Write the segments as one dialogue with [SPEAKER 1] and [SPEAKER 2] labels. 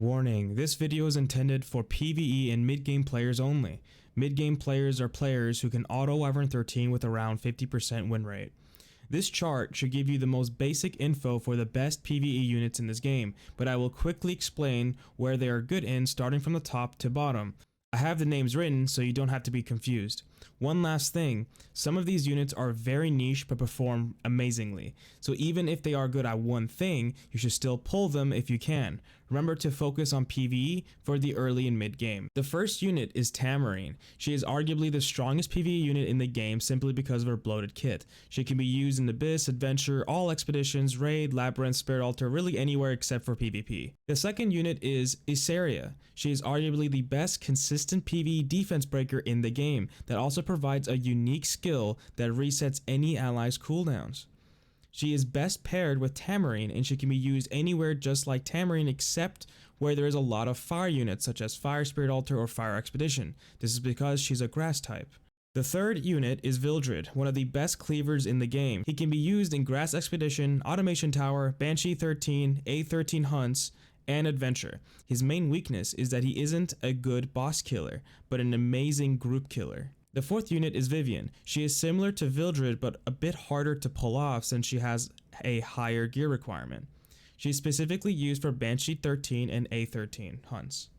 [SPEAKER 1] Warning, this video is intended for PvE and mid-game players only. Mid-game players are players who can auto Wyvern 13 with around 50% win rate. This chart should give you the most basic info for the best PvE units in this game, but I will quickly explain where they are good in starting from the top to bottom. I have the names written so you don't have to be confused. One last thing, some of these units are very niche but perform amazingly, so even if they are good at one thing, you should still pull them if you can. Remember to focus on PvE for the early and mid game. The first unit is Tamarine. She is arguably the strongest PvE unit in the game simply because of her bloated kit. She can be used in Abyss, Adventure, all expeditions, Raid, Labyrinth, Spirit Altar, really anywhere except for PvP. The second unit is Isaria. She is arguably the best consistent PvE defense breaker in the game that also provides a unique skill that resets any ally's cooldowns. She is best paired with Tamarine and she can be used anywhere just like Tamarine except where there is a lot of fire units such as Fire Spirit Altar or Fire Expedition. This is because she's a grass type. The third unit is Vildrid, one of the best cleavers in the game. He can be used in Grass Expedition, Automation Tower, Banshee 13, A13 Hunts, and Adventure. His main weakness is that he isn't a good boss killer, but an amazing group killer. The fourth unit is Vivian. She is similar to Vildrid but a bit harder to pull off since she has a higher gear requirement. She is specifically used for Banshee 13 and A13 hunts.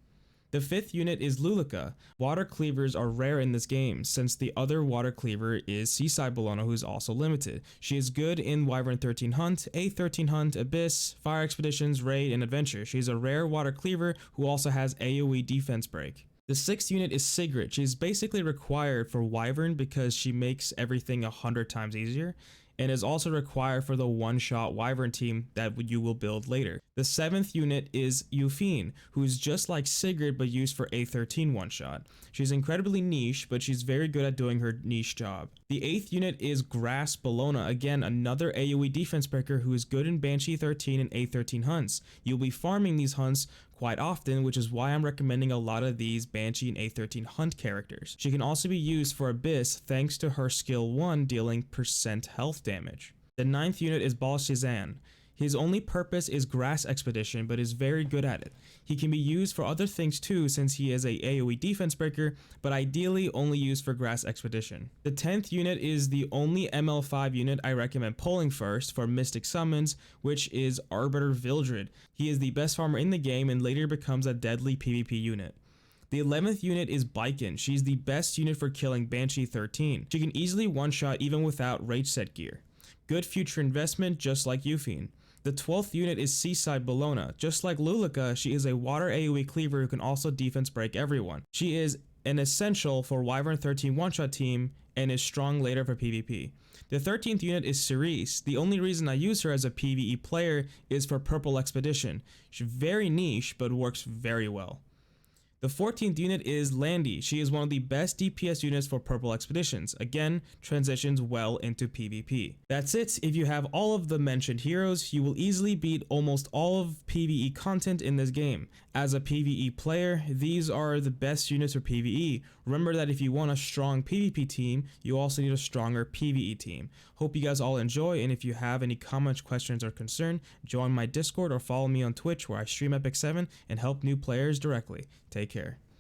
[SPEAKER 1] The fifth unit is Lulica. Water cleavers are rare in this game since the other water cleaver is Seaside Bologna, who is also limited. She is good in Wyvern 13 hunt, A13 hunt, Abyss, Fire Expeditions, Raid, and Adventure. She is a rare water cleaver who also has AoE defense break. The sixth unit is Sigrid. She is basically required for Wyvern because she makes everything 100 times easier, and is also required for the one-shot Wyvern team that you will build later. The seventh unit is Vivian, who is just like Sigrid but used for A13 one-shot. She's incredibly niche, but she's very good at doing her niche job. The eighth unit is Bologna, again another AoE defense breaker who is good in Banshee 13 and A13 hunts. You'll be farming these hunts quite often, which is why I'm recommending a lot of these Banshee and A13 hunt characters. She can also be used for Abyss thanks to her skill 1 dealing % health damage. The ninth unit is Bologna. His only purpose is Grass Expedition, but is very good at it. He can be used for other things too since he is a AoE defense breaker, but ideally only used for Grass Expedition. The 10th unit is the only ML5 unit I recommend pulling first for Mystic Summons, which is Arbiter Vildrid. He is the best farmer in the game and later becomes a deadly PvP unit. The 11th unit is Vivian. She's the best unit for killing Banshee 13. She can easily one-shot even without rage set gear. Good future investment just like Vivian. The 12th unit is Seaside Bologna. Just like Lulica, she is a water AoE cleaver who can also defense break everyone. She is an essential for Wyvern 13 one-shot team and is strong later for PvP. The 13th unit is Cerise. The only reason I use her as a PvE player is for Purple Expedition. She's very niche but works very well. The 14th unit is Landy. She is one of the best DPS units for Purple Expeditions. Again, transitions well into PvP. That's it. If you have all of the mentioned heroes, you will easily beat almost all of PvE content in this game. As a PvE player, these are the best units for PvE. Remember that if you want a strong PvP team, you also need a stronger PvE team. Hope you guys all enjoy, and if you have any comments, questions, or concern, join my Discord or follow me on Twitch where I stream Epic 7 and help new players directly. Take care.